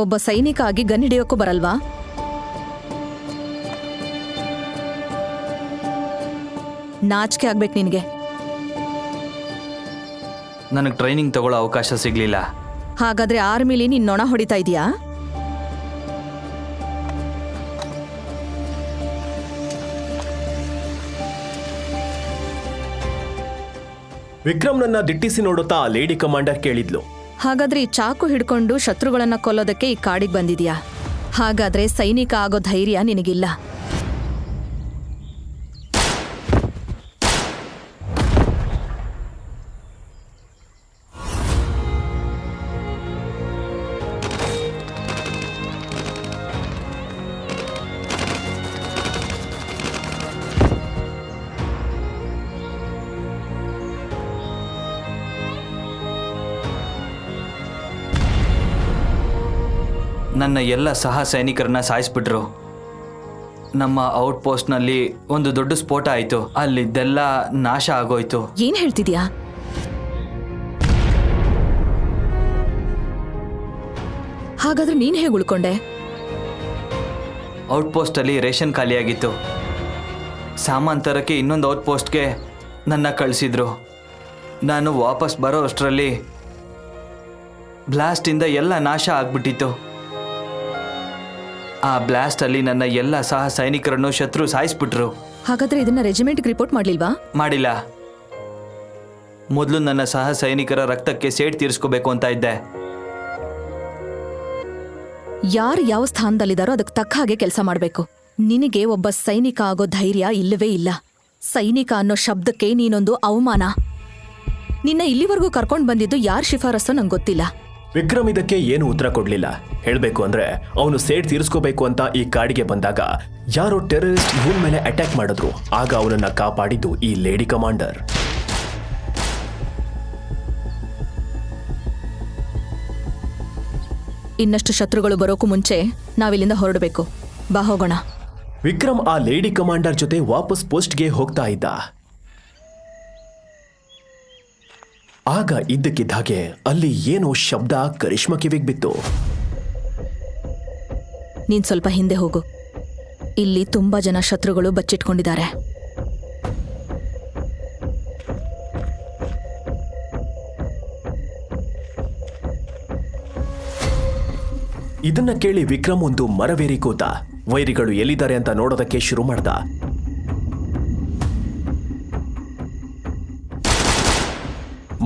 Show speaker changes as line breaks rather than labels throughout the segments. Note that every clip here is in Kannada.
ಒಬ್ಬ ಸೈನಿಕ ಆಗಿ ಗನ್ ಹಿಡಿಯೋಕ್ಕೂ ಬರಲ್ವಾ? ನಾಚಿಕೆ ಆಗ್ಬೇಕು ನಿನಗೆ.
ನನಗೆ ಟ್ರೈನಿಂಗ್ ತಗೊಳ್ಳೋ ಅವಕಾಶ ಸಿಗ್ಲಿಲ್ಲ.
ಹಾಗಾದ್ರೆ ಆರ್ಮಿಲಿ ನೀನ್ ನೊಣ ಹೊಡಿತಾ ಇದೀಯಾ?
ವಿಕ್ರಮ್ನನ್ನ ದಿಟ್ಟಿಸಿ ನೋಡುತ್ತಾ ಲೇಡಿ ಕಮಾಂಡರ್ ಕೇಳಿದ್ಲು,
ಹಾಗಾದ್ರೆ ಈ ಚಾಕು ಹಿಡ್ಕೊಂಡು ಶತ್ರುಗಳನ್ನ ಕೊಲ್ಲೋದಕ್ಕೆ ಈ ಕಾಡಿಗೆ ಬಂದಿದ್ಯಾ? ಹಾಗಾದ್ರೆ ಸೈನಿಕ ಆಗೋ ಧೈರ್ಯ ನಿನಗಿಲ್ಲ.
ನನ್ನ ಎಲ್ಲ ಸಹ ಸೈನಿಕರನ್ನ ಸಾಯಿಸ್ಬಿಟ್ರು. ನಮ್ಮ ಔಟ್ ಪೋಸ್ಟ್ನಲ್ಲಿ ಒಂದು ದೊಡ್ಡ ಸ್ಫೋಟ ಆಯಿತು. ಅಲ್ಲಿದ್ದೆಲ್ಲ ನಾಶ ಆಗೋಯ್ತು.
ಏನ್ ಹೇಳ್ತಿದ್ಯಾ? ಹಾಗಾದ್ರೆ ನೀನ್ ಹೇಗೆ ಉಳ್ಕೊಂಡೆ?
Out ಪೋಸ್ಟಲ್ಲಿ ration ಖಾಲಿಯಾಗಿತ್ತು. ಸಾಮಾನ್ ತರಕ್ಕೆ ಇನ್ನೊಂದು ಔಟ್ ಪೋಸ್ಟ್ಗೆ ನನ್ನ ಕಳಿಸಿದ್ರು. ನಾನು ವಾಪಸ್ ಬರೋ ಅಷ್ಟರಲ್ಲಿ ಬ್ಲಾಸ್ಟಿಂದ ಎಲ್ಲ ನಾಶ ಆಗ್ಬಿಟ್ಟಿತ್ತು. ಆ ಬ್ಲಾಸ್ಟ್ ಅಲ್ಲಿ ನನ್ನ ಎಲ್ಲ ಸಹ ಸೈನಿಕರನ್ನು ಶತ್ರು ಸಾಯಿಸ್ಬಿಟ್ರು.
ಹಾಗಾದ್ರೆ ಇದನ್ನ ರೆಜಿಮೆಂಟ್ಗೆ ರಿಪೋರ್ಟ್ ಮಾಡ್ಲಿಲ್ವಾ?
ಮಾಡಿಲ್ಲ. ಮೊದಲು ನನ್ನ ಸಹ ಸೈನಿಕರ ರಕ್ತಕ್ಕೆ ಸೇಡ್ ತೀರಿಸ್ಕೋಬೇಕು ಅಂತ ಇದ್ದೆ.
ಯಾರು ಯಾವ ಸ್ಥಾನದಲ್ಲಿದ್ದಾರೋ ಅದಕ್ಕೆ ತಕ್ಕ ಹಾಗೆ ಕೆಲಸ ಮಾಡಬೇಕು. ನಿನಗೆ ಒಬ್ಬ ಸೈನಿಕ ಆಗೋ ಧೈರ್ಯ ಇಲ್ಲವೇ ಇಲ್ಲ. ಸೈನಿಕ ಅನ್ನೋ ಶಬ್ದಕ್ಕೆ ನೀನೊಂದು ಅವಮಾನ. ನಿನ್ನ ಇಲ್ಲಿವರೆಗೂ ಕರ್ಕೊಂಡು ಬಂದಿದ್ದು ಯಾರ ಶಿಫಾರಸ್ಸೋ ನಂಗೆ ಗೊತ್ತಿಲ್ಲ.
ವಿಕ್ರಮ್ ಇದಕ್ಕೆ ಏನು ಉತ್ತರ ಕೊಡ್ಲಿಲ್ಲ. ಹೇಳ್ಬೇಕು ಅಂದ್ರೆ ಅವನು ಸೇಡ್ ತೀರಿಸ್ಕೋಬೇಕು ಅಂತ ಈ ಕಾಡಿಗೆ ಬಂದಾಗ ಯಾರೋ ಟೆರರಿಸ್ಟ್ ಇವನ್ ಮೇಲೆ ಅಟ್ಯಾಕ್ ಮಾಡಿದ್ರು. ಆಗ ಅವನನ್ನ ಕಾಪಾಡಿದ್ದು ಈ ಲೇಡಿ ಕಮಾಂಡರ್.
ಇನ್ನಷ್ಟು ಶತ್ರುಗಳು ಬರೋಕು ಮುಂಚೆ ನಾವಿಲ್ಲಿಂದ ಹೊರಡಬೇಕು. ಬಾ ಹೋಗೋಣ.
ವಿಕ್ರಮ್ ಆ ಲೇಡಿ ಕಮಾಂಡರ್ ಜೊತೆ ವಾಪಸ್ ಪೋಸ್ಟ್ಗೆ ಹೋಗ್ತಾ ಇದ್ದ. ಆಗ ಇದ್ದಕ್ಕಿದ್ದ ಹಾಗೆ ಅಲ್ಲಿ ಏನೋ ಶಬ್ದ ಕರಿಷ್ಮಾ ಕಿವಿಗೆ ಬಿತ್ತು.
ನೀನ್ ಸ್ವಲ್ಪ ಹಿಂದೆ ಹೋಗು. ಇಲ್ಲಿ ತುಂಬಾ ಜನ ಶತ್ರುಗಳು ಬಚ್ಚಿಟ್ಕೊಂಡಿದ್ದಾರೆ.
ಇದನ್ನ ಕೇಳಿ ವಿಕ್ರಮ್ ಒಂದು ಮರವೇರಿ ಕೂತ. ವೈರಿಗಳು ಎಲ್ಲಿದ್ದಾರೆ ಅಂತ ನೋಡೋದಕ್ಕೆ ಶುರು ಮಾಡ್ದ.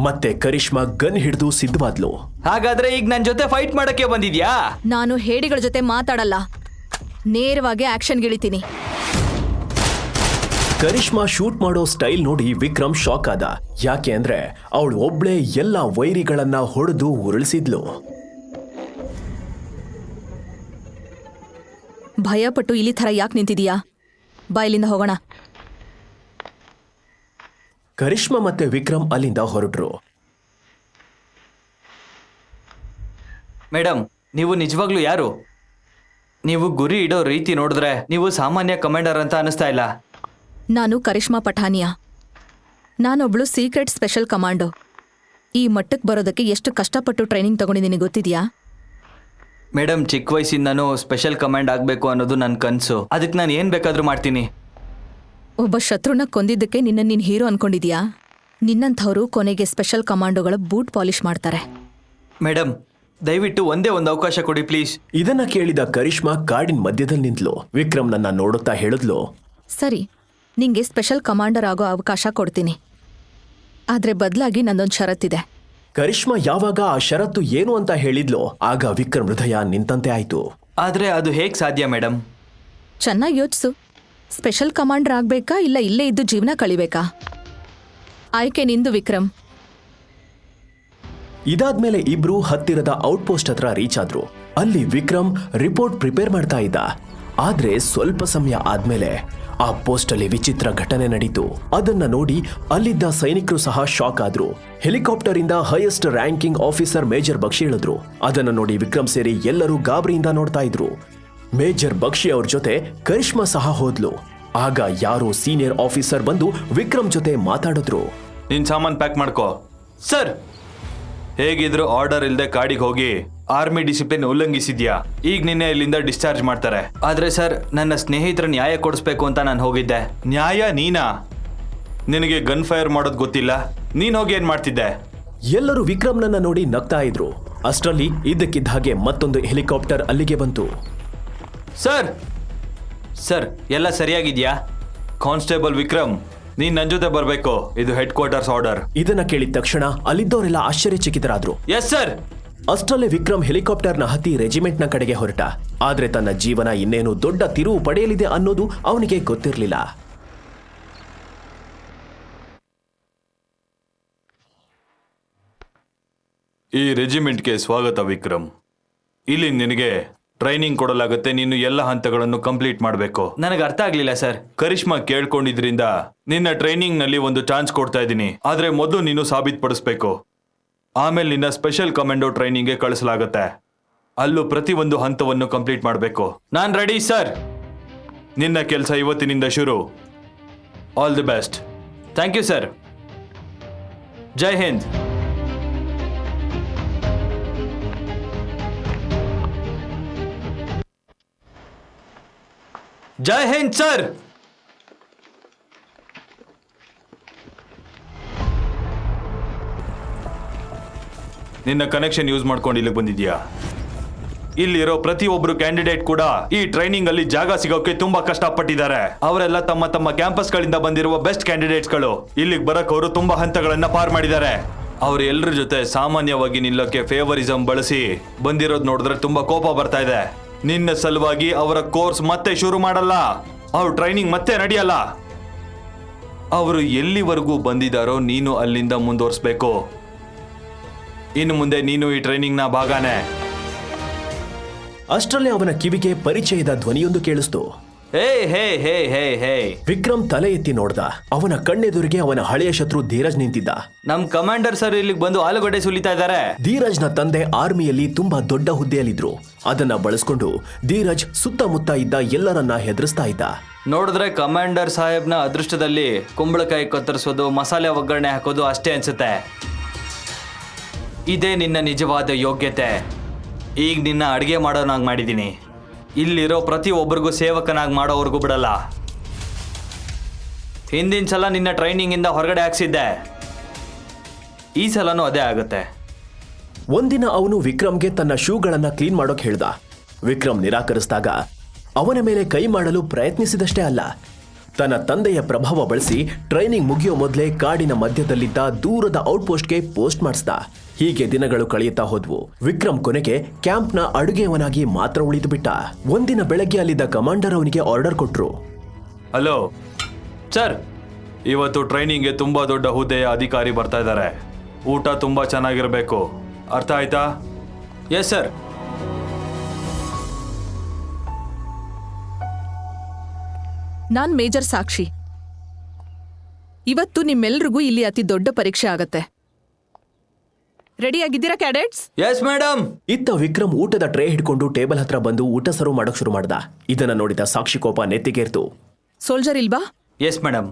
ಮತ್ತೆ ಕರಿಷ್ಮಾ ಗನ್ ಹಿಡಿದು ಸಿದ್ಧವಾದ್ಲು.
ಹಾಗಾದ್ರೆ ಈಗ ನನ್ನ ಜೊತೆ ಫೈಟ್ ಮಾಡಕ್ಕೆ ಬಂದಿದ್ಯಾ?
ನಾನು ಹೇಡಿಗಳ ಜೊತೆ ಮಾತಾಡಲ್ಲ, ನೇರವಾಗಿ ಆಕ್ಷನ್ ಗಿಳಿತೀನಿ.
ಕರಿಷ್ಮಾ ಶೂಟ್ ಮಾಡೋ ಸ್ಟೈಲ್ ನೋಡಿ ವಿಕ್ರಮ್ ಶಾಕ್ ಆದ. ಯಾಕೆ ಅಂದ್ರೆ ಅವಳು ಒಬ್ಳೆ ಎಲ್ಲ ವೈರಿಗಳನ್ನ ಹೊಡೆದು ಉರುಳಿಸಿದ್ಲು.
ಭಯಪಟ್ಟು ಇಲ್ಲಿ ಥರ ಯಾಕೆ ನಿಂತಿದೀಯಾ? ಬಾ ಇಲ್ಲಿಂದ ಹೋಗೋಣ.
ಕರಿಷ್ಮಾ ಮತ್ತೆ ವಿಕ್ರಮ್ ಅಲ್ಲಿಂದ ಹೊರಟ್ರು.
ಮೇಡಮ್, ನೀವು ನಿಜವಾಗ್ಲೂ ಯಾರು? ನೀವು ಗುರಿ ಇಡೋ ರೀತಿ ನೋಡಿದ್ರೆ ನೀವು ಸಾಮಾನ್ಯ ಕಮಾಂಡರ್ ಅಂತ ಅನಿಸ್ತಾ ಇಲ್ಲ.
ನಾನು ಕರಿಷ್ಮಾ ಪಠಾನಿಯಾ. ನಾನೊಬ್ಳು ಸೀಕ್ರೆಟ್ ಸ್ಪೆಷಲ್ ಕಮಾಂಡೋ. ಈ ಮಟ್ಟಕ್ಕೆ ಬರೋದಕ್ಕೆ ಎಷ್ಟು ಕಷ್ಟಪಟ್ಟು ಟ್ರೈನಿಂಗ್ ತಗೊಂಡಿದ್ದೀನಿ ಗೊತ್ತಿದ್ಯಾ?
ಮೇಡಮ್, ಚಿಕ್ಕ ವಯಸ್ಸಿಂದನೂ ಸ್ಪೆಷಲ್ ಕಮಾಂಡ್ ಆಗಬೇಕು ಅನ್ನೋದು ನನ್ನ ಕನಸು. ಅದಕ್ಕೆ ನಾನು ಏನು ಬೇಕಾದರೂ ಮಾಡ್ತೀನಿ.
ಒಬ್ಬ ಶತ್ರುನ ಕೊಂದಿದ್ದಕ್ಕೆ ನೀನ್ ಹೀರೋ ಅನ್ಕೊಂಡಿದ್ಯಾ? ನಿನ್ನಂಥವ್ರು ಕೊನೆಗೆ ಸ್ಪೆಷಲ್ ಕಮಾಂಡೋಗಳ ಬೂಟ್ ಪಾಲಿಶ್ ಮಾಡ್ತಾರೆ.
ಮೇಡಮ್, ದಯವಿಟ್ಟು ಒಂದೇ ಒಂದು ಅವಕಾಶ ಕೊಡಿ ಪ್ಲೀಸ್.
ಇದನ್ನ ಕೇಳಿದ ಕರಿಷ್ಮಾ ಕಾಡಿನ ಮಧ್ಯದಲ್ಲಿ ನಿಂತ್ಲು. ವಿಕ್ರಮ್ ನನ್ನ ನೋಡುತ್ತಾ ಹೇಳಿದ್ಲು,
ಸರಿ, ನಿಂಗೆ ಸ್ಪೆಷಲ್ ಕಮಾಂಡರ್ ಆಗೋ ಅವಕಾಶ ಕೊಡ್ತೀನಿ. ಆದ್ರೆ ಬದಲಾಗಿ ನಂದೊಂದು ಷರತ್ತಿದೆ.
ಕರಿಷ್ಮಾ ಯಾವಾಗ ಆ ಷರತ್ತು ಏನು ಅಂತ ಹೇಳಿದ್ಲು ಆಗ ವಿಕ್ರಮ್ ಹೃದಯ ನಿಂತಂತೆ ಆಯ್ತು.
ಆದರೆ ಅದು ಹೇಗೆ ಸಾಧ್ಯ ಮೇಡಮ್?
ಚೆನ್ನಾಗಿ ಯೋಚಿಸು. ಸ್ಪೆಷಲ್ ಕಮಾಂಡರ್ ಆಗ್ಬೇಕಾ ಇಲ್ಲ ಇಲ್ಲೇ ಇದ್ದು ಜೀವನ ಕಳಿಬೇಕಾ? ಆಯ್ಕೆ ನಿಂದು ವಿಕ್ರಮ್.
ಇದಾದ್ಮೇಲೆ ಇಬ್ರು ಹತ್ತಿರದ ಔಟ್ ಪೋಸ್ಟ್ ಹತ್ರ ರೀಚ್ ಆದ್ರು. ಅಲ್ಲಿ ವಿಕ್ರಮ್ ರಿಪೋರ್ಟ್ ಪ್ರಿಪೇರ್ ಮಾಡ್ತಾ ಇದ್ದ. ಆದ್ರೆ ಸ್ವಲ್ಪ ಸಮಯ ಆದ್ಮೇಲೆ ಆ ಪೋಸ್ಟ್ ಅಲ್ಲಿ ವಿಚಿತ್ರ ಘಟನೆ ನಡೀತು. ಅದನ್ನ ನೋಡಿ ಅಲ್ಲಿದ್ದ ಸೈನಿಕರು ಸಹ ಶಾಕ್ ಆದ್ರು. ಹೆಲಿಕಾಪ್ಟರ್ ಇಂದ highest ranking officer major Bakshi ಇಳಿದ್ರು. ಅದನ್ನ ನೋಡಿ ವಿಕ್ರಮ್ ಸೇರಿ ಎಲ್ಲರೂ ಗಾಬರಿಯಿಂದ ನೋಡ್ತಾ ಇದ್ರು. ಮೇಜರ್ ಬಕ್ಷಿ ಅವ್ರ ಜೊತೆ ಕರಿಷ್ಮಾ ಸಹ ಹೋದ್ಲು. ಆಗ ಯಾರೋ ಸೀನಿಯರ್ ಆಫೀಸರ್ ಬಂದು ವಿಕ್ರಮ್ ಜೊತೆ ಮಾತಾಡಿದ್ರು.
ನಿನ್ ಸಾಮಾನ್ ಪ್ಯಾಕ್ ಮಾಡ್ಕೋ.
ಸರ್,
ಹೇಗಿದ್ರು ಆರ್ಡರ್ ಇಲ್ಲದೆ ಕಾಡಿಗೆ ಹೋಗಿ
ಆರ್ಮಿ ಡಿಸಿಪ್ಲಿನ್ ಉಲ್ಲಂಘಿಸಿದ್ಯಾ, ಈಗ ನಿನ್ನೆ ಇಲ್ಲಿಂದ ಡಿಸ್ಚಾರ್ಜ್ ಮಾಡ್ತಾರೆ. ಆದ್ರೆ ಸರ್, ನನ್ನ ಸ್ನೇಹಿತರ ನ್ಯಾಯ ಕೊಡಿಸ್ಬೇಕು ಅಂತ ನಾನು ಹೋಗಿದ್ದೆ. ನ್ಯಾಯ? ನೀನಾ? ನಿನಗೆ ಗನ್ ಫೈರ್ ಮಾಡೋದು ಗೊತ್ತಿಲ್ಲ? ನೀನ್ ಹೋಗಿ ಏನ್ ಮಾಡ್ತಿದ್ದೆ?
ಎಲ್ಲರೂ ವಿಕ್ರಮ್ನನ್ನ ನೋಡಿ ನಗ್ತಾ ಇದ್ರು. ಅಷ್ಟರಲ್ಲಿ ಇದ್ದಕ್ಕಿದ್ದ ಹಾಗೆ ಮತ್ತೊಂದು ಹೆಲಿಕಾಪ್ಟರ್ ಅಲ್ಲಿಗೆ ಬಂತು.
ಸರ್ ಸರ್, ಎಲ್ಲ ಸರಿಯಾಗಿದ್ಯಾ? ಕಾನ್ಸ್ಟೇಬಲ್ ವಿಕ್ರಮ್, ನೀನ್ ನನ್ ಜೊತೆ ಬರ್ಬೇಕು. ಇದು ಹೆಡ್ ಕ್ವಾರ್ಟರ್ಸ್ ಆರ್ಡರ್.
ಇದನ್ನ ಕೇಳಿದ ತಕ್ಷಣ ಅಲ್ಲಿದ್ದವರೆಲ್ಲ ಆಶ್ಚರ್ಯಚಕಿತರಾದ್ರು.
Yes sir.
ಅಷ್ಟರಲ್ಲೇ ವಿಕ್ರಮ್ ಹೆಲಿಕಾಪ್ಟರ್ನ ಹತ್ತಿ ರೆಜಿಮೆಂಟ್ನ ಕಡೆಗೆ ಹೊರಟ. ಆದ್ರೆ ತನ್ನ ಜೀವನ ಇನ್ನೇನು ದೊಡ್ಡ ತಿರುವು ಪಡೆಯಲಿದೆ ಅನ್ನೋದು ಅವನಿಗೆ ಗೊತ್ತಿರಲಿಲ್ಲ.
ಈ ರೆಜಿಮೆಂಟ್ಗೆ ಸ್ವಾಗತ ವಿಕ್ರಮ್. ಇಲ್ಲಿ ನಿನಗೆ ಟ್ರೈನಿಂಗ್ ಕೊಡಲಾಗುತ್ತೆ. ನೀನು ಎಲ್ಲ ಹಂತಗಳನ್ನು ಕಂಪ್ಲೀಟ್ ಮಾಡಬೇಕು. ನನಗೆ ಅರ್ಥ ಆಗ್ಲಿಲ್ಲ ಸರ್. ಕರಿಷ್ಮಾ ಕೇಳ್ಕೊಂಡಿದ್ರಿಂದ ನಿನ್ನ ಟ್ರೈನಿಂಗ್ ನಲ್ಲಿ ಒಂದು ಚಾನ್ಸ್ ಕೊಡ್ತಾ ಇದ್ದೀನಿ. ಆದ್ರೆ ಮೊದಲು ನೀನು ಸಾಬೀತುಪಡಿಸ್ಬೇಕು. ಆಮೇಲೆ ನಿನ್ನ ಸ್ಪೆಷಲ್ ಕಮಾಂಡೋ ಟ್ರೈನಿಂಗ್ಗೆ ಕಳಿಸಲಾಗುತ್ತೆ. ಅಲ್ಲೂ ಪ್ರತಿಯೊಂದು ಹಂತವನ್ನು ಕಂಪ್ಲೀಟ್ ಮಾಡಬೇಕು. ನಾನ್ ರೆಡಿ ಸರ್. ನಿನ್ನ ಕೆಲಸ ಇವತ್ತಿನಿಂದ ಶುರು. All the best. Thank you sir. Jai Hind. Jai Hind sir. ನಿನ್ನ ಕನೆಕ್ಷನ್ ಯೂಸ್ ಮಾಡ್ಕೊಂಡು ಇಲ್ಲಿಗೆ ಬಂದಿದ್ಯಾ? ಇಲ್ಲಿರೋ ಪ್ರತಿಯೊಬ್ರು ಕ್ಯಾಂಡಿಡೇಟ್ ಕೂಡ ಈ ಟ್ರೈನಿಂಗ್ ಅಲ್ಲಿ ಜಾಗ ಸಿಗೋಕೆ ತುಂಬಾ ಕಷ್ಟಪಟ್ಟಿದ್ದಾರೆ. ಅವರೆಲ್ಲ ತಮ್ಮ ತಮ್ಮ ಕ್ಯಾಂಪಸ್ ಗಳಿಂದ ಬಂದಿರುವ ಬೆಸ್ಟ್ ಕ್ಯಾಂಡಿಡೇಟ್ಸ್ಗಳು. ಇಲ್ಲಿಗೆ ಬರಕ್ ಅವರು ತುಂಬಾ ಹಂತಗಳನ್ನ ಪಾರ್ ಮಾಡಿದ್ದಾರೆ. ಅವ್ರು ಎಲ್ಲರ ಜೊತೆ ಸಾಮಾನ್ಯವಾಗಿ ನಿಲ್ಲೋಕೆ ಫೇವರಿಸಂ ಬಳಸಿ ಬಂದಿರೋದು ನೋಡಿದ್ರೆ ತುಂಬಾ ಕೋಪ ಬರ್ತಾ ಇದೆ. ನಿನ್ನ ಸಲುವಾಗಿ ಅವರ ಕೋರ್ಸ್ ಮತ್ತೆ ಶುರು ಮಾಡಲ್ಲ. ಅವ್ರ ಟ್ರೈನಿಂಗ್ ಮತ್ತೆ ನಡೆಯಲ್ಲ. ಅವರು ಎಲ್ಲಿವರೆಗೂ ಬಂದಿದ್ದಾರೋ ನೀನು ಅಲ್ಲಿಂದ ಮುಂದುವರಿಸಬೇಕು. ಇನ್ನು ಮುಂದೆ ನೀನು ಈ ಟ್ರೈನಿಂಗ್ನ ಭಾಗನೇ.
ಅಷ್ಟರಲ್ಲೇ ಅವನ ಕಿವಿಗೆ ಪರಿಚಯದ ಧ್ವನಿಯೊಂದು ಕೇಳಿಸ್ತು.
ಹೇ ಹೇ ಹೇ ಹೇ ಹೇ.
ವಿಕ್ರಮ್ ತಲೆ ಎತ್ತಿ ನೋಡ್ದ. ಅವನ ಕಣ್ಣೆದುರಿಗೆ ಅವನ ಹಳೆಯ ಶತ್ರು ಧೀರಜ್ ನಿಂತಿದ್ದ.
ನಮ್ ಕಮಾಂಡರ್ ಸರ್ ಇಲ್ಲಿಗೆ ಬಂದು ಆಲೂಗಡ್ಡೆ ಸುಲಿತಾ ಇದ್ದಾರೆ.
ಧೀರಜ್ನ ತಂದೆ ಆರ್ಮಿಯಲ್ಲಿ ತುಂಬಾ ದೊಡ್ಡ ಹುದ್ದೆಯಲ್ಲಿದ್ರು. ಅದನ್ನ ಬಳಸ್ಕೊಂಡು ಧೀರಜ್ ಸುತ್ತಮುತ್ತ ಇದ್ದ ಎಲ್ಲರನ್ನ ಹೆದರಿಸ್ತಾ ಇದ್ದ.
ನೋಡಿದ್ರೆ ಕಮಾಂಡರ್ ಸಾಹೇಬ್ನ ಅದೃಷ್ಟದಲ್ಲಿ ಕುಂಬಳಕಾಯಿ ಕತ್ತರಿಸೋದು, ಮಸಾಲೆ ಒಗ್ಗರಣೆ ಹಾಕೋದು ಅಷ್ಟೇ ಅನ್ಸುತ್ತೆ. ಇದೇ ನಿನ್ನ ನಿಜವಾದ ಯೋಗ್ಯತೆ. ಈಗ ನಿನ್ನ ಅಡುಗೆ ಮಾಡೋನಾಗಿ ಮಾಡಿದ್ದೀನಿ. ಇಲ್ಲಿರೋ ಪ್ರತಿಯೊಬ್ಬರಿಗೂ ಸೇವಕನಾಗಿ ಮಾಡೋವರೆಗೂ ಬಿಡಲ್ಲ. ಹಿಂದಿನ ಸಲ ನಿನ್ನ ಟ್ರೈನಿಂಗಿಂದ ಹೊರಗಡೆ ಹಾಕ್ಸಿದ್ದೆ. ಈ ಸಲನೂ ಅದೇ ಆಗುತ್ತೆ.
ಒಂದಿನ ಅವನು ವಿಕ್ರಮ್ಗೆ ತನ್ನ ಶೂಗಳನ್ನ ಕ್ಲೀನ್ ಮಾಡೋಕ್ ಹೇಳ್ದ. ವಿಕ್ರಮ್ ನಿರಾಕರಿಸಿದಾಗ ಅವನ ಮೇಲೆ ಕೈ ಮಾಡಲು ಪ್ರಯತ್ನಿಸಿದಷ್ಟೇ ಅಲ್ಲ, ತನ್ನ ತಂದೆಯ ಪ್ರಭಾವ ಬಳಸಿ ಟ್ರೈನಿಂಗ್ ಮುಗಿಯೋ ಮೊದಲೇ ಕಾಡಿನ ಮಧ್ಯದಲ್ಲಿದ್ದ ದೂರದ ಔಟ್ಪೋಸ್ಟ್ಗೆ ಪೋಸ್ಟ್ ಮಾಡಿಸ್ದ. ಹೀಗೆ ದಿನಗಳು ಕಳೆಯುತ್ತಾ ಹೋದ್ವು. ವಿಕ್ರಮ್ ಕೊನೆಗೆ ಕ್ಯಾಂಪ್ನ ಅಡುಗೆಯವನಾಗಿ ಮಾತ್ರ ಉಳಿದು ಬಿಟ್ಟ. ಒಂದಿನ ಬೆಳಗ್ಗೆ ಅಲ್ಲಿದ್ದ ಕಮಾಂಡರ್ ಅವನಿಗೆ ಆರ್ಡರ್ ಕೊಟ್ರು.
ಹಲೋ ಸರ್, ಇವತ್ತು ಟ್ರೈನಿಂಗ್ಗೆ ತುಂಬಾ ದೊಡ್ಡ ಹುದ್ದೆಯ ಅಧಿಕಾರಿ ಬರ್ತಾ ಇದ್ದಾರೆ. ಊಟ ತುಂಬಾ ಚೆನ್ನಾಗಿರಬೇಕು. ಅರ್ಥ ಆಯ್ತಾ? Yes sir.
ನಾನ್ ಮೇಜರ್ ಸಾಕ್ಷಿ. ಇವತ್ತು ನಿಮ್ಮೆಲ್ರಿಗೂ ಇಲ್ಲಿ ಅತಿ ದೊಡ್ಡ ಪರೀಕ್ಷೆ ಆಗತ್ತೆ. ರೆಡಿಯಾಗಿದ್ದೀರಾ ಕ್ಯಾಡೆಟ್ಸ್?
Yes madam.
ಇತ್ತ ವಿಕ್ರಮ್ ಊಟದ ಟ್ರೇ ಹಿಡ್ಕೊಂಡು ಟೇಬಲ್ ಹತ್ರ ಬಂದು ಊಟ ಸರ್ವ್ ಮಾಡೋಕ್ ಶುರು ಮಾಡ್ದ. ಇದನ್ನ ನೋಡಿದ ಸಾಕ್ಷಿ ಕೋಪ ನೆತ್ತಿಗೇರ್ತು.
ಸೋಲ್ಜರ್ ಇಲ್ವಾ?
Yes madam.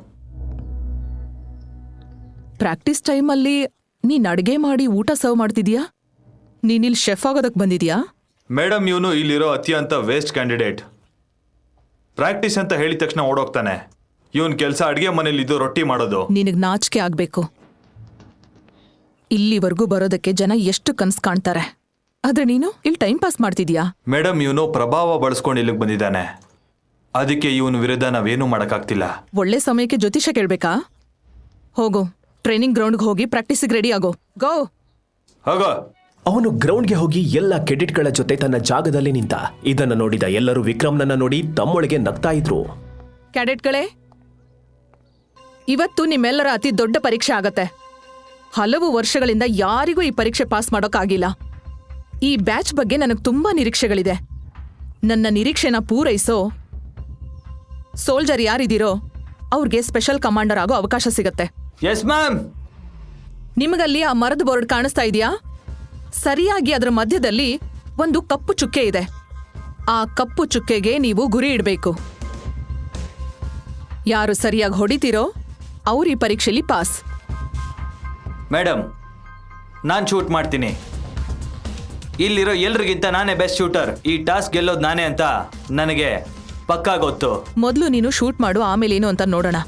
ಪ್ರಾಕ್ಟೀಸ್ ಟೈಮಲ್ಲಿ ನೀನ್ ಅಡ್ಗೆ ಮಾಡಿ ಊಟ ಸರ್ವ್ ಮಾಡ್ತಿದ್ಯಾ? ನೀನಿಲ್ಲಿ ಶೆಫ್ ಆಗೋದಕ್ ಬಂದಿದ್ಯಾ?
ಮೇಡಮ್, ಇವನು ಇಲ್ಲಿರೋ ಅತ್ಯಂತ ವೇಸ್ಟ್ ಕ್ಯಾಂಡಿಡೇಟ್. ಪ್ರಾಕ್ಟೀಸ್ ಅಂತ ಹೇಳಿದ ತಕ್ಷಣ ಓಡೋಗ್ತಾನೆ. ಇವನ್ ಕೆಲಸ ಅಡ್ಗೆ ಮನೇಲಿ ಇದು ರೊಟ್ಟಿ ಮಾಡೋದು.
ನಿನಗ್ ನಾಚಿಕೆ ಆಗ್ಬೇಕು. ಇಲ್ಲಿವರೆಗೂ ಬರೋದಕ್ಕೆ ಜನ ಎಷ್ಟು ಕನ್ಸ್ ಕಾಣ್ತಾರೆ, ಆದ್ರೆ ನೀನು ಇಲ್ಲಿ ಟೈಮ್ ಪಾಸ್ ಮಾಡ್ತಿದ್ಯಾ?
ಮೇಡಮ್, ಇವನು ಪ್ರಭಾವ ಬಳಸ್ಕೊಂಡು ಇಲ್ಲಿಗೆ ಬಂದಿದ್ದಾನೆ. ಅದಕ್ಕೆ ಇವನು ವಿರುದ್ಧ ನಾವೇನು ಮಾಡಕ್ಕಾಗ್ತಿಲ್ಲ.
ಒಳ್ಳೆ ಸಮಯಕ್ಕೆ ಜ್ಯೋತಿಷ ಕೇಳ್ಬೇಕಾ? ಹೋಗು, ಟ್ರೈನಿಂಗ್ ಗ್ರೌಂಡ್ಗೆ ಹೋಗಿ ಪ್ರಾಕ್ಟೀಸಿಗೆ ರೆಡಿ ಆಗೋ. ಗೋ.
ಹೋಗೋ.
ಅವನು ಗ್ರೌಂಡ್ಗೆ ಹೋಗಿ ಎಲ್ಲ ಕೆಡೆಟ್ಗಳ ಜೊತೆ ತನ್ನ ಜಾಗದಲ್ಲಿ ನಿಂತ. ಇದನ್ನ ನೋಡಿದ ಎಲ್ಲರೂ ವಿಕ್ರಮ್ನನ್ನ ನೋಡಿ ತಮ್ಮೊಳಗೆ ನಗ್ತಾ ಇದ್ರು.
ಕ್ಯಾಡೆಟ್ಗಳೇ, ಇವತ್ತು ನಿಮ್ಮೆಲ್ಲರ ಅತಿ ದೊಡ್ಡ ಪರೀಕ್ಷೆ ಆಗತ್ತೆ. ಹಲವು ವರ್ಷಗಳಿಂದ ಯಾರಿಗೂ ಈ ಪರೀಕ್ಷೆ ಪಾಸ್ ಮಾಡೋಕ್ಕಾಗಿಲ್ಲ. ಈ ಬ್ಯಾಚ್ ಬಗ್ಗೆ ನನಗೆ ತುಂಬಾ ನಿರೀಕ್ಷೆಗಳಿದೆ. ನನ್ನ ನಿರೀಕ್ಷೆನ ಪೂರೈಸೋ ಸೋಲ್ಜರ್ ಯಾರಿದ್ದೀರೋ ಅವ್ರಿಗೆ ಸ್ಪೆಷಲ್ ಕಮಾಂಡರ್ ಆಗೋ ಅವಕಾಶ ಸಿಗತ್ತೆ.
Yes ma'am.
ನಿಮಗಲ್ಲಿ ಆ ಮರದ ಬೋರ್ಡ್ ಕಾಣಿಸ್ತಾ ಇದೆಯಾ? ಸರಿಯಾಗಿ ಅದರ ಮಧ್ಯದಲ್ಲಿ ಒಂದು ಕಪ್ಪು ಚುಕ್ಕೆ ಇದೆ. ಆ ಕಪ್ಪು ಚುಕ್ಕೆಗೆ ನೀವು ಗುರಿ ಇಡಬೇಕು. ಯಾರು ಸರಿಯಾಗಿ ಹೊಡಿತೀರೋ ಅವ್ರು ಈ ಪರೀಕ್ಷೆಯಲ್ಲಿ ಪಾಸ್.
ಮೇಡಮ್, ನಾನು ಶೂಟ್ ಮಾಡ್ತೀನಿ. ಇಲ್ಲಿರೋ ಎಲ್ರಿಗಿಂತ ನಾನೇ ಬೆಸ್ಟ್ ಶೂಟರ್. ಈ ಟಾಸ್ಕ್ ಗೆಲ್ಲೋದು ನಾನೇ ಅಂತ ನನಗೆ ಪಕ್ಕಾ ಗೊತ್ತು.
ಮೊದಲು ನೀನು ಶೂಟ್ ಮಾಡು, ಆಮೇಲೆ ಏನು ಅಂತ ನೋಡೋಣ.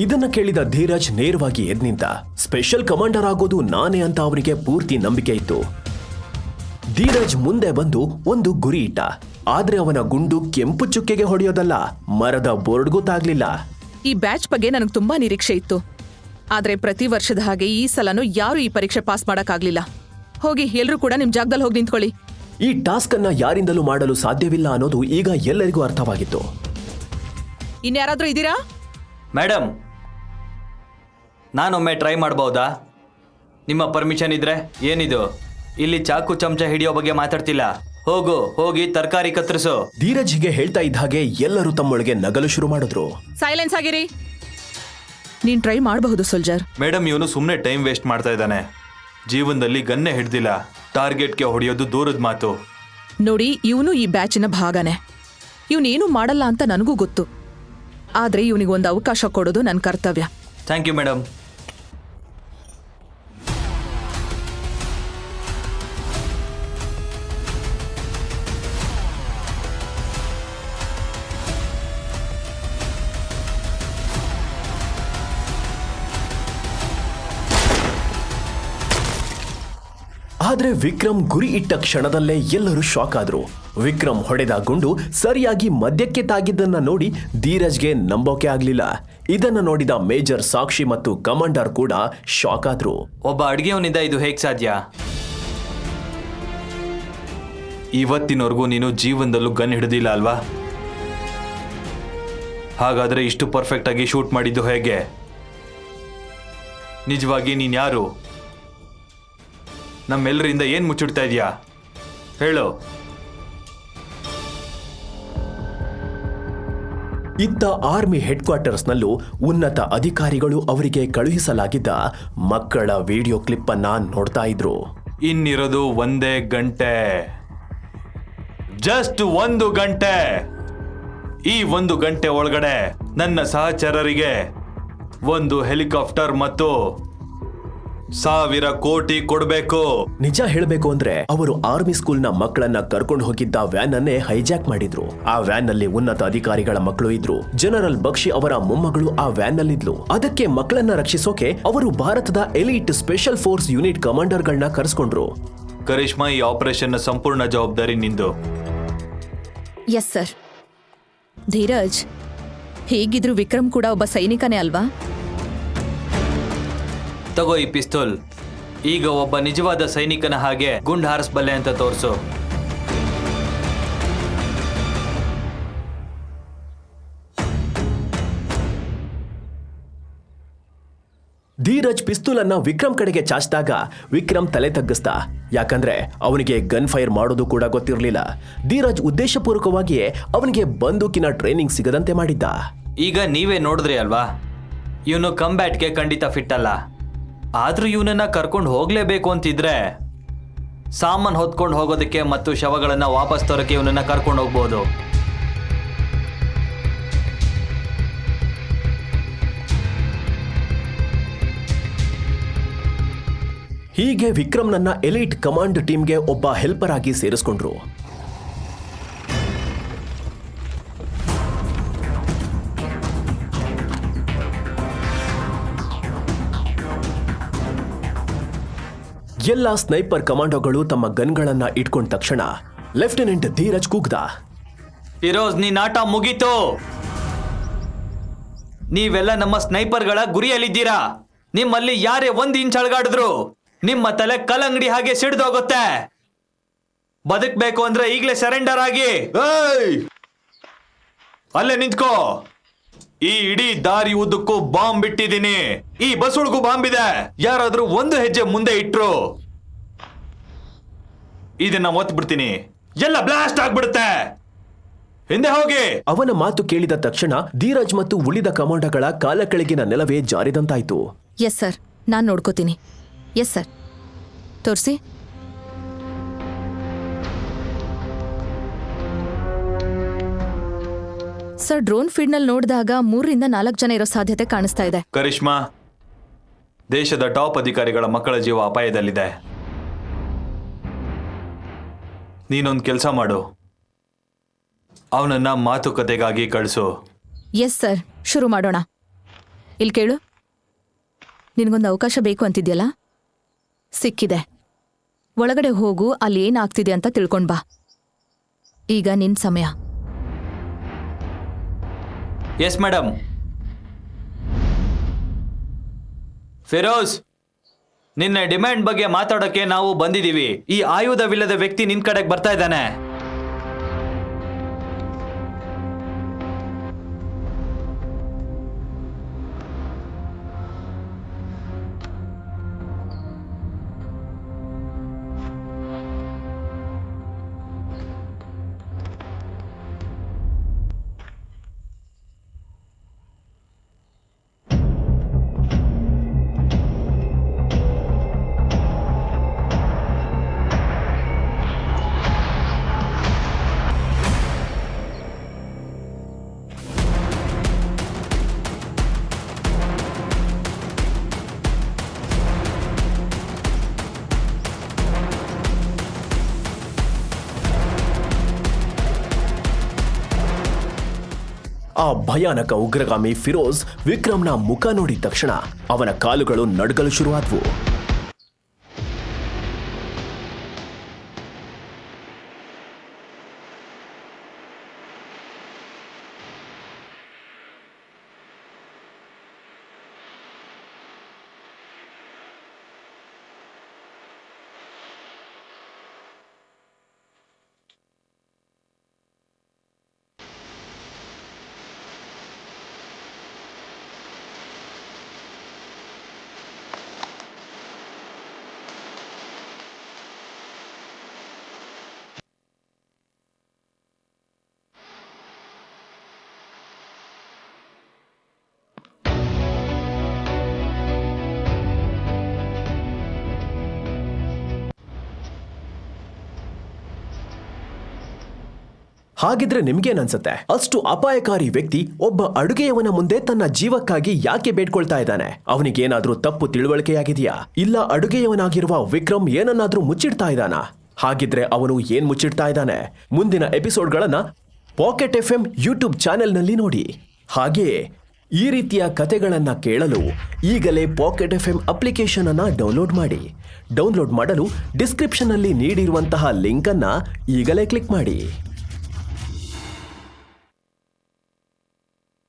ಇದನ್ನ ಕೇಳಿದ ಧೀರಜ್ ನೇರವಾಗಿ ಎದ್ ನಿಂತ. ಸ್ಪೆಷಲ್ ಕಮಾಂಡರ್ ಆಗೋದು ನಾನೇ ಅಂತ ಅವನಿಗೆ ಪೂರ್ತಿ ನಂಬಿಕೆ ಇತ್ತು. ಧೀರಜ್ ಮುಂದೆ ಬಂದು ಒಂದು ಗುರಿ ಇಟ್ಟ. ಆದ್ರೆ ಅವನ ಗುಂಡು ಕೆಂಪು ಚುಕ್ಕೆಗೆ ಹೊಡೆಯೋದಲ್ಲ, ಮರದ ಬೋರ್ಡ್ಗೂ ತಾಗ್ಲಿಲ್ಲ.
ಈ ಬ್ಯಾಚ್ ಬಗ್ಗೆ ನನಗೆ ತುಂಬಾ ನಿರೀಕ್ಷೆ ಇತ್ತು. ಆದ್ರೆ ಪ್ರತಿ ವರ್ಷದ ಹಾಗೆ ಈ ಸಲನೂ ಯಾರು ಈ ಪರೀಕ್ಷೆ ಪಾಸ್ ಮಾಡಕ್ಕಾಗ್ಲಿಲ್ಲ. ಹೋಗಿ ಎಲ್ರೂ ಕೂಡ ನಿಮ್ ಜಾಗದಲ್ಲಿ ಹೋಗಿ ನಿಂತ್ಕೊಳ್ಳಿ.
ಈ ಟಾಸ್ಕ್ ಅನ್ನ ಯಾರಿಂದಲೂ ಮಾಡಲು ಸಾಧ್ಯವಿಲ್ಲ ಅನ್ನೋದು ಈಗ ಎಲ್ಲರಿಗೂ ಅರ್ಥವಾಗಿತ್ತು.
ಇನ್ಯಾರಾದ್ರೂ ಇದ್ದೀರಾ?
ಮೇಡಮ್, ನಾನೊಮ್ಮೆ ಟ್ರೈ ಮಾಡ್ಬೋದಾ? ನಿಮ್ಮ ಪರ್ಮಿಷನ್ ಇದ್ರೆ. ಏನಿದು, ಇಲ್ಲಿ ಚಾಕು ಚಮಚ ಹಿಡಿಯೋ ಬಗ್ಗೆ ಮಾತಾಡ್ತಿಲ್ಲ. ಹೋಗಿ ತರಕಾರಿ ಕತ್ತರಿಸು.
ಧೀರಜ್ ಹೀಗೆ ಹೇಳ್ತಾ ಇದ್ದ ಹಾಗೆ ಎಲ್ಲರೂ ತಮ್ಮೊಳಗೆ ನಗಲು ಶುರು ಮಾಡಿದ್ರು.
ಸೈಲೆನ್ಸ್ ಆಗಿರಿ. ನೀನ್ ಟ್ರೈ ಮಾಡಬಹುದು ಸೋಲ್ಜರ್.
ಮೇಡಮ್, ಇವನು ಸುಮ್ಮನೆ ಟೈಮ್ ವೇಸ್ಟ್ ಮಾಡ್ತಾ ಇದ್ದಾನೆ. ಜೀವನದಲ್ಲಿ ಗನ್ನೇ ಹಿಡ್ದಿಲ್ಲ. ಟಾರ್ಗೆಟ್ಗೆ ಹೊಡೆಯೋದು ದೂರದ ಮಾತು.
ನೋಡಿ, ಇವನು ಈ ಬ್ಯಾಚಿನ ಭಾಗನೇ. ಇವನೇನು ಮಾಡಲ್ಲ ಅಂತ ನನಗೂ ಗೊತ್ತು. ಆದ್ರೆ ಇವನಿಗೊಂದು ಅವಕಾಶ ಕೊಡೋದು ನನ್ನ ಕರ್ತವ್ಯ.
Thank you madam.
ಆದ್ರೆ ವಿಕ್ರಮ್ ಗುರಿ ಇಟ್ಟ ಕ್ಷಣದಲ್ಲೇ ಎಲ್ಲರೂ ಶಾಕ್ ಆದ್ರು. ವಿಕ್ರಮ್ ಹೊಡೆದ ಗುಂಡು ಸರಿಯಾಗಿ ಮಧ್ಯಕ್ಕೆ ತಾಗಿದ್ದನ್ನ ನೋಡಿ ಧೀರಜ್ಗೆ ನಂಬೋಕೆ ಆಗ್ಲಿಲ್ಲ. ಇದನ್ನ ನೋಡಿದ ಮೇಜರ್ ಸಾಕ್ಷಿ ಮತ್ತು ಕಮಾಂಡರ್ ಕೂಡ ಶಾಕ್ ಆದ್ರು.
ಒಬ್ಬ ಅಡ್ಗೆಯವನಿಂದ ಇದು ಹೇಗ್ ಸಾಧ್ಯ? ಇವತ್ತಿನವರೆಗೂ ನೀನು ಜೀವನದಲ್ಲೂ ಗನ್ ಹಿಡಿದಿಲ್ಲ ಅಲ್ವಾ? ಹಾಗಾದ್ರೆ ಇಷ್ಟು ಪರ್ಫೆಕ್ಟ್ ಆಗಿ ಶೂಟ್ ಮಾಡಿದ್ದು ಹೇಗೆ? ನಿಜವಾಗಿ ನೀನ್ ಯಾರು? ನಮ್ಮೆಲ್ಲರಿಂದ ಏನ್ ಮುಚ್ಚಿಡ್ತಾ ಇದೀಯಾ? ಹೇಳು.
ಇತ್ತ ಆರ್ಮಿ ಹೆಡ್ ಕ್ವಾರ್ಟರ್ಸ್ ನಲ್ಲೂ ಉನ್ನತ ಅಧಿಕಾರಿಗಳು ಅವರಿಗೆ ಕಳುಹಿಸಲಾಗಿದ್ದ ಮಕ್ಕಳ ವಿಡಿಯೋ ಕ್ಲಿಪ್ ಅನ್ನ ನೋಡ್ತಾ ಇದ್ರು.
ಇನ್ನಿರೋದು 1 ಗಂಟೆ, ಜಸ್ಟ್ 1 ಗಂಟೆ. ಈ 1 ಗಂಟೆ ಒಳಗಡೆ ನನ್ನ ಸಹಚರರಿಗೆ ಒಂದು ಹೆಲಿಕಾಪ್ಟರ್ ಮತ್ತು 1000 ಕೋಟಿ ಕೊಡ್ಬೇಕು.
ನಿಜ ಹೇಳಬೇಕು ಅಂದ್ರೆ ಅವರು ಆರ್ಮಿ ಸ್ಕೂಲ್ನ ಮಕ್ಕಳನ್ನ ಕರ್ಕೊಂಡು ಹೋಗಿದ್ದ ವ್ಯಾನ್ ಅನ್ನೇ ಹೈಜಾಕ್ ಮಾಡಿದ್ರು. ಆ ವ್ಯಾನ್ ನಲ್ಲಿ ಉನ್ನತ ಅಧಿಕಾರಿಗಳ ಮಕ್ಕಳು ಇದ್ರು. ಜನರಲ್ ಬಕ್ಷಿ ಅವರ ಮೊಮ್ಮಗಳು ಆ ವ್ಯಾನ್ ನಲ್ಲಿದ್ಲು. ಅದಕ್ಕೆ ಮಕ್ಕಳನ್ನ ರಕ್ಷಿಸೋಕೆ ಅವರು ಭಾರತದ elite special force unit commander ಗಳನ್ನ ಕರೆಸ್ಕೊಂಡ್ರು.
ಕರಿಷ್ಮಾ, ಈ ಆಪರೇಷನ್ ನ ಸಂಪೂರ್ಣ ಜವಾಬ್ದಾರಿ ನಿಂದು.
Yes sir. ಧೀರಜ್, ಹೇಗಿದ್ರು ವಿಕ್ರಮ್ ಕೂಡ ಒಬ್ಬ ಸೈನಿಕನೇ ಅಲ್ವಾ?
ತಗೋ ಈ ಪಿಸ್ತೂಲ್. ಈಗ ಒಬ್ಬ ನಿಜವಾದ ಸೈನಿಕನ ಹಾಗೆ ಗುಂಡ್ ಹಾರಿಸಬಲ್ಲೆ ಅಂತ ತೋರಿಸು.
ಧೀರಜ್ ಪಿಸ್ತೂಲ್ ಅನ್ನ ವಿಕ್ರಮ್ ಕಡೆಗೆ ಚಾಚಿದಾಗ ವಿಕ್ರಮ್ ತಲೆ ತಗ್ಗಿಸ್ದ. ಯಾಕಂದ್ರೆ ಅವನಿಗೆ ಗನ್ ಫೈರ್ ಮಾಡೋದು ಕೂಡ ಗೊತ್ತಿರಲಿಲ್ಲ. ಧೀರಜ್ ಉದ್ದೇಶಪೂರ್ವಕವಾಗಿಯೇ ಅವನಿಗೆ ಬಂದೂಕಿನ ಟ್ರೈನಿಂಗ್ ಸಿಗದಂತೆ ಮಾಡಿದ್ದ.
ಈಗ ನೀವೇ ನೋಡಿದ್ರಿ ಅಲ್ವಾ, ಇವನು ಕಂಬ್ಯಾಟ್ಗೆ ಖಂಡಿತ ಫಿಟ್ ಅಲ್ಲ. ಆದ್ರೂ ಇವನನ್ನ ಕರ್ಕೊಂಡು ಹೋಗ್ಲೇಬೇಕು ಅಂತಿದ್ರೆ ಸಾಮಾನ್ ಹೊತ್ಕೊಂಡು ಹೋಗೋದಕ್ಕೆ ಮತ್ತು ಶವಗಳನ್ನ ವಾಪಸ್ ತರೋಕೆ ಇವನನ್ನ ಕರ್ಕೊಂಡು ಹೋಗ್ಬೋದು.
ಹೀಗೆ ವಿಕ್ರಮ್ನನ್ನ ಎಲೀಟ್ ಕಮಾಂಡ್ ಟೀಮ್ಗೆ ಒಬ್ಬ ಹೆಲ್ಪರ್ ಆಗಿ ಸೇರಿಸ್ಕೊಂಡ್ರು. ಎಲ್ಲ ಸ್ನೈಪರ್ ಕಮಾಂಡೋಗಳು ತಮ್ಮ ಗನ್ಗಳನ್ನ ಇಟ್ಕೊಂಡ ತಕ್ಷಣ ಲೆಫ್ಟಿನೆಂಟ್ ಧೀರಜ್ ಕೂಗ್ದ.
ಫಿರೋಜ್, ನೀನ್ ಆಟ ಮುಗೀತು. ನೀವೆಲ್ಲ ನಮ್ಮ ಸ್ನೈಪರ್ಗಳ ಗುರಿಯಲ್ಲಿದ್ದೀರಾ. ನಿಮ್ಮಲ್ಲಿ ಯಾರೇ 1 ಇಂಚ್ ಅಳಗಾಡಿದ್ರು ನಿಮ್ಮ ತಲೆ ಕಲ್ಲಂಗಡಿ ಹಾಗೆ ಸಿಡ್ದೋಗುತ್ತೆ. ಬದುಕಬೇಕು ಅಂದ್ರೆ ಈಗಲೇ ಸರೆಂಡರ್ ಆಗಿ. ಅಲ್ಲೇ ನಿಂತ್ಕೋ. ಈ ಇಡೀ ದಾರಿ ಉದ್ದಕ್ಕೂ ಬಾಂಬ್ ಬಿಟ್ಟಿದ್ದೀನಿ. ಈ ಬಸ್ ಒಳಗೂ ಬಾಂಬ್ ಇದೆ. ಯಾರಾದ್ರೂ 1 ಹೆಜ್ಜೆ ಮುಂದೆ ಇಟ್ರು ಇದನ್ನ ಒತ್ತು ಬಿಡ್ತೀನಿ. ಎಲ್ಲ ಬ್ಲಾಸ್ಟ್ ಆಗ್ಬಿಡುತ್ತೆ. ಹಿಂದೆ ಹೋಗಿ.
ಅವನ ಮಾತು ಕೇಳಿದ ತಕ್ಷಣ ಧೀರಜ್ ಮತ್ತು ಉಳಿದ ಕಮಾಂಡೋಗಳ ಕಾಲ ಕೆಳಗಿನ ನೆಲವೇ ಜಾರಿದಂತಾಯ್ತು.
ಎಸ್ ಸರ್, ನಾನ್ ನೋಡ್ಕೋತೀನಿ. Yes sir. ತೋರಿಸಿ. ಸರ್, ಡ್ರೋನ್ ಫೀಡ್ ನಲ್ಲಿ ನೋಡಿದಾಗ 3 ರಿಂದ 4 ಜನ ಇರೋ ಸಾಧ್ಯತೆ ಕಾಣಿಸ್ತಾ ಇದೆ.
ಕರಿಷ್ಮಾ, ದೇಶದ ಟಾಪ್ ಅಧಿಕಾರಿಗಳ ಮಕ್ಕಳ ಜೀವ ಅಪಾಯದಲ್ಲಿದೆ. ನೀನೊಂದು ಕೆಲಸ ಮಾಡು, ಅವನನ್ನ ಮಾತುಕತೆಗಾಗಿ ಕಳಿಸು.
ಎಸ್ ಸರ್, ಶುರು ಮಾಡೋಣ. ಇಲ್ಲಿ ಕೇಳು, ನಿನಗೊಂದು ಅವಕಾಶ ಬೇಕು ಅಂತಿದ್ಯಲ್ಲ, ಸಿಕ್ಕಿದೆ. ಒಳಗಡೆ ಹೋಗು, ಅಲ್ಲಿ ಏನಾಗ್ತಿದೆ ಅಂತ ತಿಳ್ಕೊಂಡ್ ಬಾ. ಈಗ ನಿನ್ ಸಮಯ.
Yes madam. ಫಿರೋಜ್, ನಿನ್ನ ಡಿಮ್ಯಾಂಡ್ ಬಗ್ಗೆ ಮಾತಾಡೋಕೆ ನಾವು ಬಂದಿದ್ದೀವಿ. ಈ ಆಯುಧವಿಲ್ಲದ ವ್ಯಕ್ತಿ ನಿನ್ ಕಡೆಗೆ ಬರ್ತಾ ಇದ್ದಾನೆ.
ಆ ಭಯಾನಕ ಉಗ್ರಗಾಮಿ ಫಿರೋಜ್ ವಿಕ್ರಮ್ನ ಮುಖ ನೋಡಿದ ತಕ್ಷಣ ಅವನ ಕಾಲುಗಳು ನಡುಗಲು ಶುರುವಾದವು. ಹಾಗಿದ್ರೆ ನಿಮ್ಗೇನನ್ಸುತ್ತೆ? ಅಷ್ಟು ಅಪಾಯಕಾರಿ ವ್ಯಕ್ತಿ ಒಬ್ಬ ಅಡುಗೆಯವನ ಮುಂದೆ ತನ್ನ ಜೀವಕ್ಕಾಗಿ ಯಾಕೆ ಬೇಡ್ಕೊಳ್ತಾ ಇದ್ದಾನೆ? ಅವನಿಗೇನಾದ್ರೂ ತಪ್ಪು ತಿಳುವಳಿಕೆಯಾಗಿದೆಯಾ? ಇಲ್ಲ ಅಡುಗೆಯವನಾಗಿರುವ ವಿಕ್ರಮ್ ಏನನ್ನಾದ್ರೂ ಮುಚ್ಚಿಡ್ತಾ ಇದ್ದಾನಾ? ಹಾಗಿದ್ರೆ ಅವನು ಏನ್ ಮುಚ್ಚಿಡ್ತಾ ಇದ್ದಾನೆ? ಮುಂದಿನ ಎಪಿಸೋಡ್ಗಳನ್ನ ಪಾಕೆಟ್ FM ಯೂಟ್ಯೂಬ್ ಚಾನೆಲ್ನಲ್ಲಿ ನೋಡಿ. ಹಾಗೆಯೇ ಈ ರೀತಿಯ ಕಥೆಗಳನ್ನ ಕೇಳಲು ಈಗಲೇ ಪಾಕೆಟ್ FM ಅಪ್ಲಿಕೇಶನ್ ಅನ್ನ ಡೌನ್ಲೋಡ್ ಮಾಡಿ. ಡೌನ್ಲೋಡ್ ಮಾಡಲು ಡಿಸ್ಕ್ರಿಪ್ಷನ್ ಅಲ್ಲಿ ನೀಡಿರುವಂತಹ ಲಿಂಕ್ ಅನ್ನ ಈಗಲೇ ಕ್ಲಿಕ್ ಮಾಡಿ.